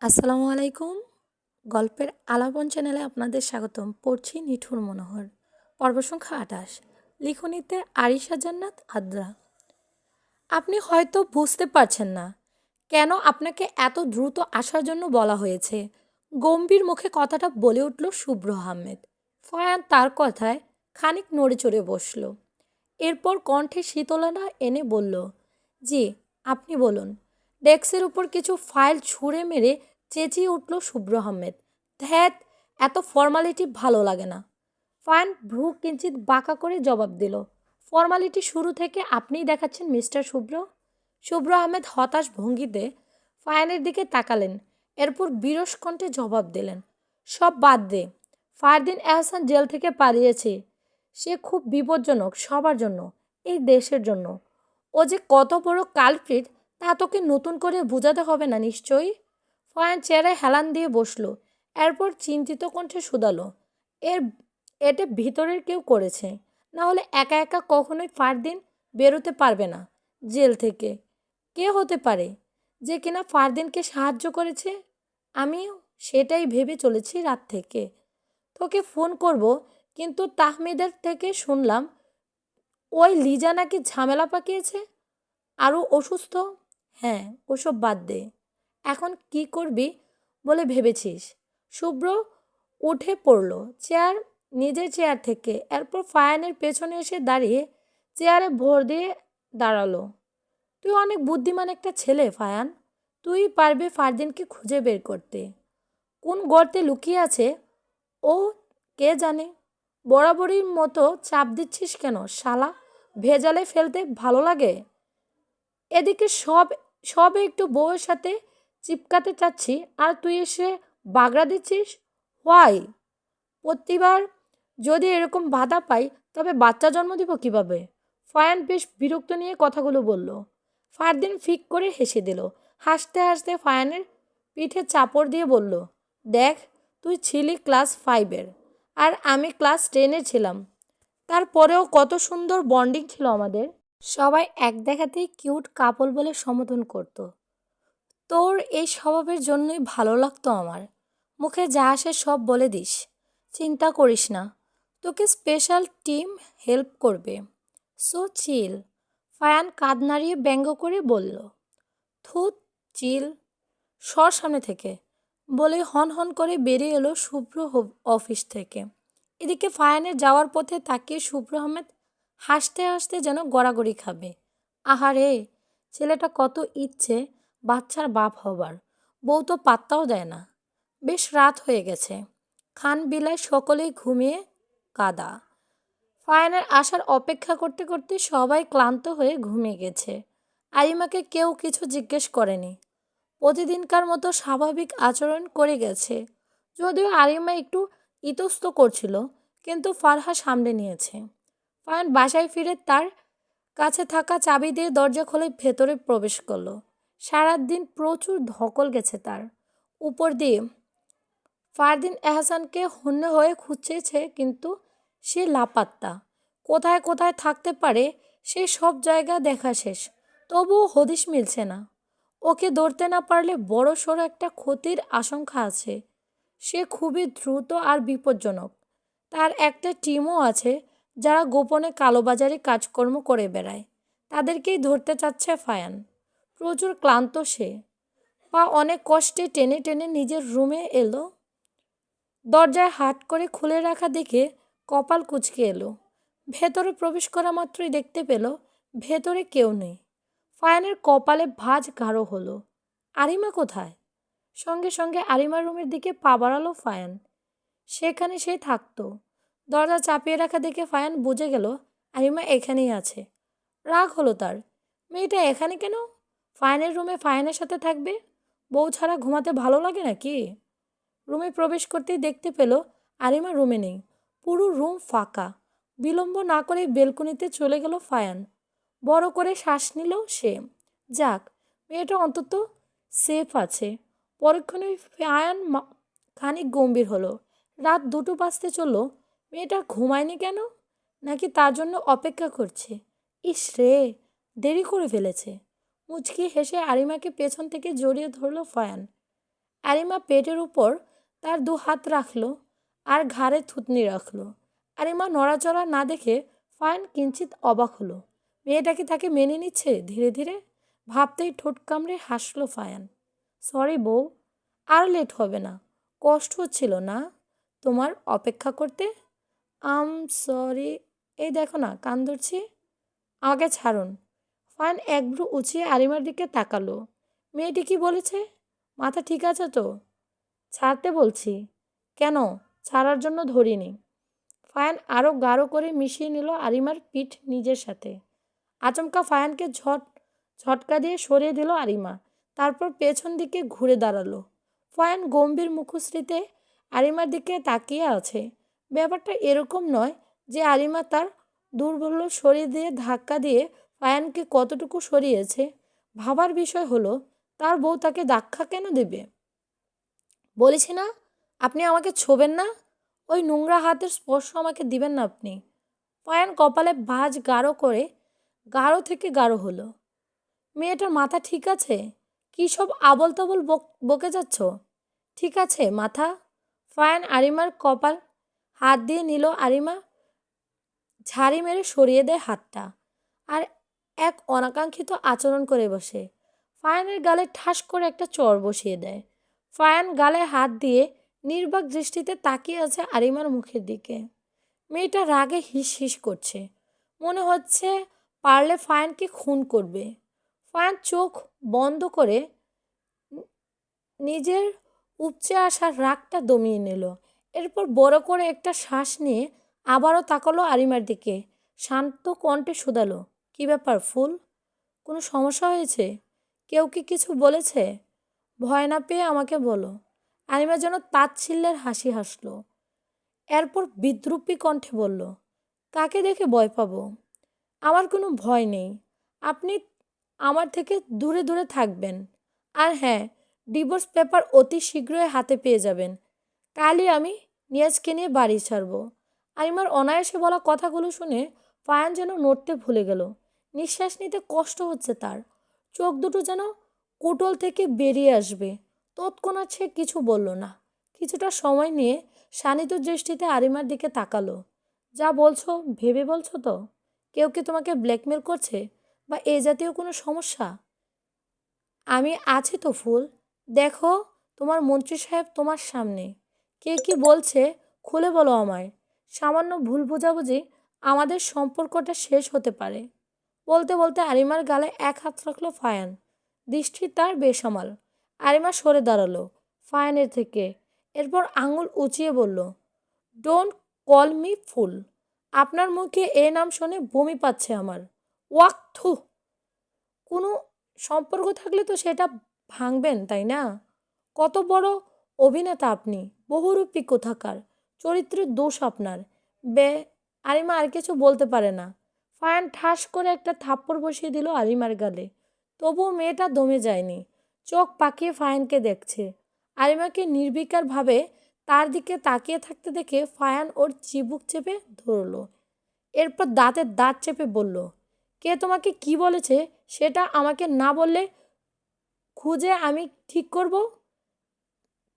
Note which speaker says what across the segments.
Speaker 1: আসসালামু আলাইকুম। গল্পের আলাপন চ্যানেলে আপনাদের স্বাগতম। পড়ছি নিঠুর মনোহর। পর্ব সংখ্যা ২৮। লিখনীতে আরিশা জান্নাত আদ্রা। আপনি হয়তো বুঝতে পারছেন না কেন আপনাকে এত দ্রুত আসার জন্য বলা হয়েছে। গম্ভীর মুখে কথাটা বলে উঠল শুভ্র আহমেদ। ফায়ান তার কথায় খানিক নড়ে চড়ে বসল। এরপর কণ্ঠে শীতলতা এনে বলল, জি, আপনি বলুন। ডেস্কের উপর কিছু ফাইল ছুঁড়ে মেরে চেঁচিয়ে উঠল শুভ্র আহমেদ। ধ্যাত, এত ফর্মালিটি ভালো লাগে না। ফায়ান ভ্রু কিঞ্চিত বাঁকা করে জবাব দিল, ফর্মালিটি শুরু থেকে আপনিই দেখাচ্ছেন মিস্টার শুভ্র। শুভ্র আহমেদ হতাশ ভঙ্গিতে ফায়ানের দিকে তাকালেন। এরপর বিরস কণ্ঠে জবাব দিলেন, সব বাদ দে। ফারদিন এহসান জেল থেকে পালিয়েছে। সে খুব বিপজ্জনক সবার জন্য, এই দেশের জন্য। ও যে কত বড় কালপ্রিট তা তোকে নতুন করে বোঝাতে হবে না নিশ্চয়ই। ফায়ান চেয়ারে হেলান দিয়ে বসল। এরপর চিন্তিত কণ্ঠে শুধালো, এর এটা ভিতরের কেউ করেছে, না হলে একা একা কখনোই ফারদিন বেরোতে পারবে না জেল থেকে। কে হতে পারে যে কিনা ফারদিনকে সাহায্য করেছে? আমিও সেটাই ভেবে চলেছি রাত থেকে। তোকে ফোন করব, কিন্তু তাহমিদের থেকে শুনলাম ওই লিজা নাকি ঝামেলা পাকিয়েছে। আরও অসুস্থ। হ্যাঁ, ওসব বাদ দে। এখন কি করবি বলে ভেবেছিস? শুভ্র উঠে পড়ল নিজের চেয়ার থেকে। এরপর ফায়ানের পেছনে এসে দাঁড়িয়ে চেয়ারে ভর দিয়ে দাঁড়ালো। তুই অনেক বুদ্ধিমান একটা ছেলে ফায়ান। তুই পারবে ফারদিনকে খুঁজে বের করতে। কোন গর্তে লুকিয়ে আছে ও কে জানে। বরাবরের মতো চাপ দিচ্ছিস কেন শালা? ভেজালে ফেলতে ভালো লাগে। এদিকে সব একটু বউয়ের সাথে চিপকাতে চাচ্ছি, আর তুই এসে বাগড়া দিচ্ছিস। হোয়াই? প্রতিবার যদি এরকম বাধা পাই তবে বাচ্চা জন্ম দিব কিভাবে? ফায়ান বেশ বিরক্ত নিয়ে কথাগুলো বলল। ফারদিন ফিক করে হেসে দিল। হাসতে হাসতে ফায়ানের পিঠে চাপড় দিয়ে বলল, দেখ, তুই ছিলি ক্লাস 5-এর আর আমি ক্লাস 10-এর ছিলাম। তারপরেও কত সুন্দর বন্ডিং ছিল আমাদের। সবাই এক দেখাতেই কিউট কাপল বলে সম্বোধন করত। তোর এই স্বভাবের জন্যই ভালো লাগতো আমার। মুখে যা আসে সব বলে দিস। চিন্তা করিস না, তোকে স্পেশাল টিম হেল্প করবে। সো চিল। ফায়ান কাঁধ নাড়িয়ে ব্যঙ্গ করে বলল, থুত, চিল, সর সামনে থেকে বলে হন হন করে বেরিয়ে এলো শুভ্র অফিস থেকে। এদিকে ফায়ানের যাওয়ার পথে তাকিয়ে শুভ্র আহমেদ হাসতে হাসতে যেন গড়াগড়ি খাবে। আহারে, ছেলেটা কত ইচ্ছে বাচ্চার বাপ হবার, বউ তো পাত্তাও দেয় না। বেশ রাত হয়ে গেছে। খান বিলায় সকলেই ঘুমিয়ে কাদা। ফায়ানের আসার অপেক্ষা করতে করতে সবাই ক্লান্ত হয়ে ঘুমিয়ে গেছে। আরিমাকে কেউ কিছু জিজ্ঞেস করেনি। প্রতিদিনকার মতো স্বাভাবিক আচরণ করে গেছে। যদিও আরিমা একটু ইতস্ত করছিল, কিন্তু ফারহা সামলে নিয়েছে। ফায়ান বাসায় ফিরে তার কাছে থাকা চাবি দিয়ে দরজা খুলে ভেতরে প্রবেশ করলো। সারাদিন প্রচুর ধকল গেছে তার। উপর দিয়ে ফারদিন এহসানকে হন্যে হয়ে খুঁজছে, কিন্তু সে লাপাত্তা। কোথায় কোথায় থাকতে পারে সে সব জায়গা দেখা শেষ, তবুও হদিশ মিলছে না। ওকে ধরতে না পারলে বড় সড়ো একটা ক্ষতির আশঙ্কা আছে। সে খুবই দ্রুত আর বিপজ্জনক। তার একটা টিমও আছে যারা গোপনে কালোবাজারি কাজকর্ম করে বেড়ায়। তাদেরকেই ধরতে চাচ্ছে ফায়ান। প্রচুর ক্লান্ত সে। পা অনেক কষ্টে টেনে টেনে নিজের রুমে এলো। দরজায় হাট করে খুলে রাখা দেখে কপাল কুঁচকে এলো। ভেতরে প্রবেশ করা মাত্রই দেখতে পেল ভেতরে কেউ নেই। ফায়ানের কপালে ভাঁজ গাঢ় হলো। আরিমা কোথায়? সঙ্গে সঙ্গে আরিমার রুমের দিকে পা বাড়ালো ফায়ান। সেখানে সে থাকতো। দরজা চাপিয়ে রাখা দেখে ফায়ান বুঝে গেল আরিমা এখানেই আছে। রাগ হলো তার। মেয়েটা এখানে কেন? ফায়ানের রুমে ফায়ানের সাথে থাকবে। বউ ছাড়া ঘুমাতে ভালো লাগে নাকি? রুমে প্রবেশ করতেই দেখতে পেল আরিমা রুমে নেই। পুরো রুম ফাঁকা। বিলম্ব না করে বেলকনিতে চলে গেল ফায়ান। বড় করে শ্বাস নিল সে। যাক, মেয়েটা অন্তত সেফ আছে। পরক্ষণে ফায়ান খানিক গম্ভীর হলো। রাত 2টো বাজতে চলল। মেয়েটা ঘুমায়নি কেন? নাকি তার জন্য অপেক্ষা করছে? ইস রে, দেরি করে ফেলেছে। মুচকি হেসে আরিমাকে পেছন থেকে জড়িয়ে ধরল ফায়ান। আরিমা পেটের উপর তার দু হাত রাখলো আর ঘাড়ে থুতনি রাখলো। আরিমা নড়াচড়া না দেখে ফায়ান কিঞ্চিত অবাক হলো। মেয়েটা কি তাকে মেনে নিচ্ছে ধীরে ধীরে? ভাবতেই ঠোঁট কামড়ে হাসলো ফায়ান। সরি বউ, আর লেট হবে না। কষ্ট হচ্ছিল না তোমার অপেক্ষা করতে? আম সরি। এই দেখো না কান ধরছি। আমাকে ছাড়ুন। ফায়ান একব্রু উঁচিয়ে আরিমার দিকে তাকালো। মেয়েটি কি বলেছে? মাথা ঠিক আছে তো? ছাড়তে বলছি। কেন? ছাড়ার জন্য ধরিনি। ফায়ান আরও গাঢ় করে মিশিয়ে নিল আরিমার পিঠ নিজের সাথে। আচমকা ফায়ানকে ঝটকা দিয়ে সরিয়ে দিল আরিমা। তারপর পেছন দিকে ঘুরে দাঁড়ালো। ফায়ান গম্ভীর মুখশ্রীতে আরিমার দিকে তাকিয়ে আছে। ব্যাপারটা এরকম নয় যে আরিমা তার দুর্বল্য সরিয়ে দিয়ে ধাক্কা দিয়ে ফায়ানকে কতটুকু সরিয়েছে। ভাবার বিষয় হলো তার বউ তাকে ধাক্কা কেন দেবে? বলেছি না আপনি আমাকে ছোবেন না। ওই নোংরা হাতের স্পর্শ আমাকে দিবেন না আপনি। ফায়ান কপালে ভাঁজ গাঢ় থেকে গাঢ় হলো। মেয়েটার মাথা ঠিক আছে? কী সব আবল তাবল বকে যাচ্ছ? ঠিক আছে মাথা? ফায়ান আরিমার কপাল হাত দিয়ে নিল। আরিমা ঝাড়ি মেরে সরিয়ে দেয় হাতটা আর এক অনাকাঙ্ক্ষিত আচরণ করে বসে। ফায়ানের গালে ঠাস করে একটা চড় বসিয়ে দেয়। ফায়ান গালে হাত দিয়ে নির্বাক দৃষ্টিতে তাকিয়ে আছে আরিমার মুখের দিকে। মেয়েটা রাগে হিস হিস করছে। মনে হচ্ছে পারলে ফায়ানকে খুন করবে। ফায়ান চোখ বন্ধ করে নিজের উপচে আসা রাগটা দমিয়ে নিল। এরপর বড় করে একটা শ্বাস নিয়ে আবারও তাকালো আরিমার দিকে। শান্ত কণ্ঠে শুধালো, কী ব্যাপার ফুল? কোনো সমস্যা হয়েছে? কেউ কি কিছু বলেছে? ভয় না পেয়ে আমাকে বলো। আরিমা যেন তাচ্ছিল্যের হাসি হাসলো। এরপর বিদ্রূপী কণ্ঠে বলল, কাকে দেখে ভয় পাবো? আমার কোনো ভয় নেই। আপনি আমার থেকে দূরে দূরে থাকবেন। আর হ্যাঁ, ডিভোর্স পেপার অতি শীঘ্রই হাতে পেয়ে যাবেন। কালই আমি নিয়াজকে নিয়ে বাড়ি ছাড়ব। আরিমার অনায়াসে বলা কথাগুলো শুনে ফায়ান যেন নড়তে ভুলে গেল। নিঃশ্বাস নিতে কষ্ট হচ্ছে তার। চোখ দুটো যেন কোটল থেকে বেরিয়ে আসবে। তৎক্ষণাৎ সে কিছু বলল না। কিছুটা সময় নিয়ে শানিত দৃষ্টিতে আরিমার দিকে তাকালো। যা বলছো ভেবে বলছো তো? কেউ কি তোমাকে ব্ল্যাকমেল করছে বা এ জাতীয় কোনো সমস্যা? আমি আছি তো ফুল। দেখো তোমার মন্ত্রী সাহেব তোমার সামনে। কে কি বলছে খুলে বলো আমায়। সামান্য ভুল বোঝাবুঝি আমাদের সম্পর্কটা শেষ হতে পারে। বলতে বলতে আরিমার গালে এক হাত রাখলো ফায়ান। দৃষ্টি তার বেসামাল। আরিমা সরে দাঁড়ালো ফায়ানের থেকে। এরপর আঙুল উঁচিয়ে বলল, ডোন্ট কল মি ফুল। আপনার মুখে এ নাম শুনে বমি পাচ্ছে আমার। ওয়াক থু। কোনো সম্পর্ক থাকলে তো সেটা ভাঙবেন তাই না? কত বড় অভিনেতা আপনি, বহুরূপী কোথাকার। চরিত্রের দোষ আপনার। বে আরিমা আর কিছু বলতে পারে না। ফায়ান ঠাস করে একটা থাপ্পড় বসিয়ে দিল আরিমার গালে। তবুও মেয়েটা দমে যায়নি। চোখ পাকিয়ে ফায়ানকে দেখছে। আরিমাকে নির্বিকারভাবে তার দিকে তাকিয়ে থাকতে দেখে ফায়ান ওর চিবুক চেপে ধরল। এরপর দাঁতে দাঁত চেপে বলল, কে তোমাকে কি বলেছে সেটা আমাকে না বললে খুঁজে আমি ঠিক করব।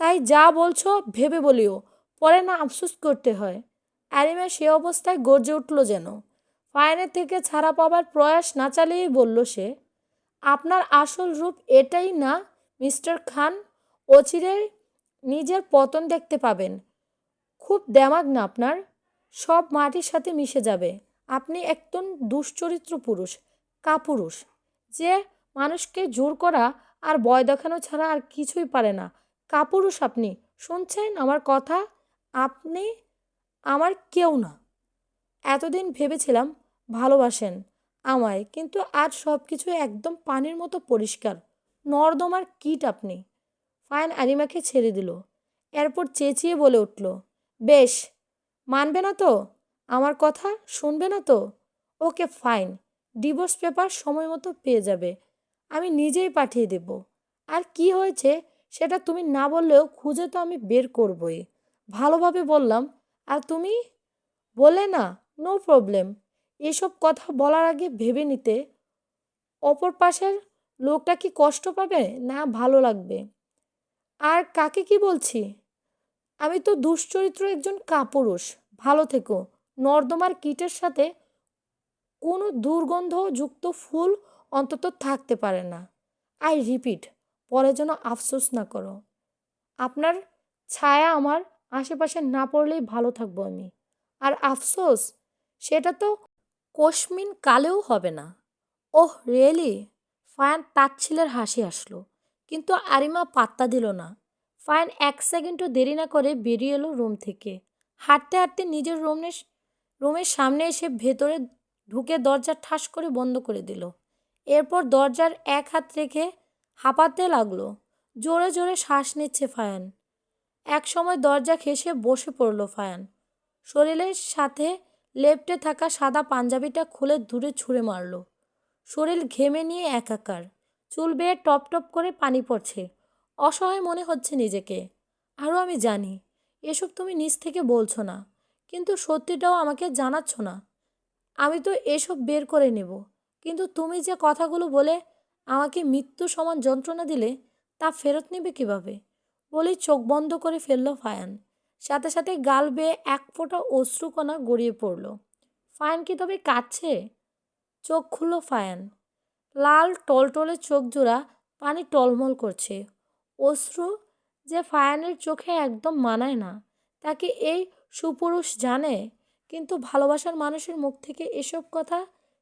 Speaker 1: তাই যা বলছো ভেবে বলিও, পরে না আফসোস করতে হয়। অ্যারিমা সে অবস্থায় গর্জে উঠল যেন। ফায়ানের থেকে ছাড়া পাবার প্রয়াস না চালিয়েই বলল সে, আপনার আসল রূপ এটাই না মিস্টার খান? অচিরেই নিজের পতন দেখতে পাবেন। খুব দেমাগ না আপনার? সব মাটির সাথে মিশে যাবে। আপনি একজন দুশ্চরিত্র পুরুষ, কাপুরুষ, যে মানুষকে জোর করা আর ভয় দেখানো ছাড়া আর কিছুই পারে না। কাপুরুষ আপনি। শুনছেন আমার কথা? আপনি আমার কেউ না। এতদিন ভেবেছিলাম ভালোবাসেন আমায়, কিন্তু আজ সব কিছু একদম পানির মতো পরিষ্কার। নর্দমার কীট আপনি। ফায়ান আরিমাকে ছেড়ে দিল। এরপর চেঁচিয়ে বলে উঠল, বেশ, মানবে না তো? আমার কথা শুনবে না তো? Okay fine. ডিভোর্স পেপার সময় মতো পেয়ে যাবে। আমি নিজেই পাঠিয়ে দেব। আর কি হয়েছে সেটা তুমি না বললেও খুঁজে তো আমি বের করবই। ভালোভাবে বললাম। আর তুমি বললে না, নো প্রবলেম। এসব কথা বলার আগে ভেবে নিতে অপর পাশের লোকটা কি কষ্ট পাবে না ভালো লাগবে। আর কাকে কি বলছি? আমি তো দুশ্চরিত্র একজন কাপুরুষ। ভালো থেকো। নর্দমার কীটের সাথে কোনো দুর্গন্ধযুক্ত ফুল অন্তত থাকতে পারে না। আই রিপিট, পরে যেন আফসোস না করো। আপনার ছায়া আমার আশেপাশে না পড়লেই ভালো থাকবো আমি। আর আফসোস, সেটা তো কসমিন কালেও হবে না। Oh really? ফায়ান তাচ্ছিলের হাসি আসলো, কিন্তু আরিমা পাত্তা দিল না। ফায়ান এক সেকেন্ডও দেরি না করে বেরিয়ে এলো রুম থেকে। হাঁটতে হাঁটতে নিজের রুমের সামনে এসে ভেতরে ঢুকে দরজা ঠাস করে বন্ধ করে দিল। এরপর দরজার এক হাত রেখে হাঁপাতে লাগলো। জোরে জোরে শ্বাস নিচ্ছে ফায়ান। এক সময় দরজা ঘেঁষে বসে পড়ল ফায়ান। শরীরের সাথে লেপ্টে থাকা সাদা পাঞ্জাবিটা খুলে দূরে ছুঁড়ে মারল। শরীর ঘেমে নিয়ে একাকার। চুল বেয়ে টপ টপ করে পানি পড়ছে। অসহায় মনে হচ্ছে নিজেকে। আরও আমি জানি এসব তুমি নিজ থেকে বলছো না, কিন্তু সত্যিটাও আমাকে জানাচ্ছ না। আমি তো এসব বের করে নেব, কিন্তু তুমি যে কথাগুলো বলে আমাকে মৃত্যু সমান যন্ত্রণা দিলে তা ফেরত নেবে কিভাবে? বলেই চোখ বন্ধ করে ফেলল ফায়ান। সাথে সাথে গাল বেয়ে এক ফোঁটা অশ্রুকণা গড়িয়ে পড়ল। ফায়ান কি তবে কাঁদছে? চোখ খুলল ফায়ান। লাল টলটলে চোখ জোড়া পানি টলমল করছে। অশ্রু যে ফায়ানের চোখে একদম মানায় না, তাকে এই সুপুরুষ জানে। কিন্তু ভালোবাসার মানুষের মুখ থেকে এসব কথা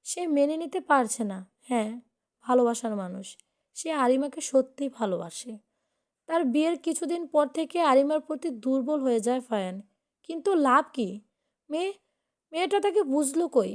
Speaker 1: সে মেনে নিতে পারছে না। হ্যাঁ, ভালোবাসার মানুষ। সে আরিমাকে সত্যিই ভালোবাসে। তার বিয়ের কিছুদিন পর থেকে আরিমার প্রতি দুর্বল হয়ে যায় ফায়ান। কিন্তু লাভ কি? মেয়ে মেয়েটা তাকে বুঝলো কই?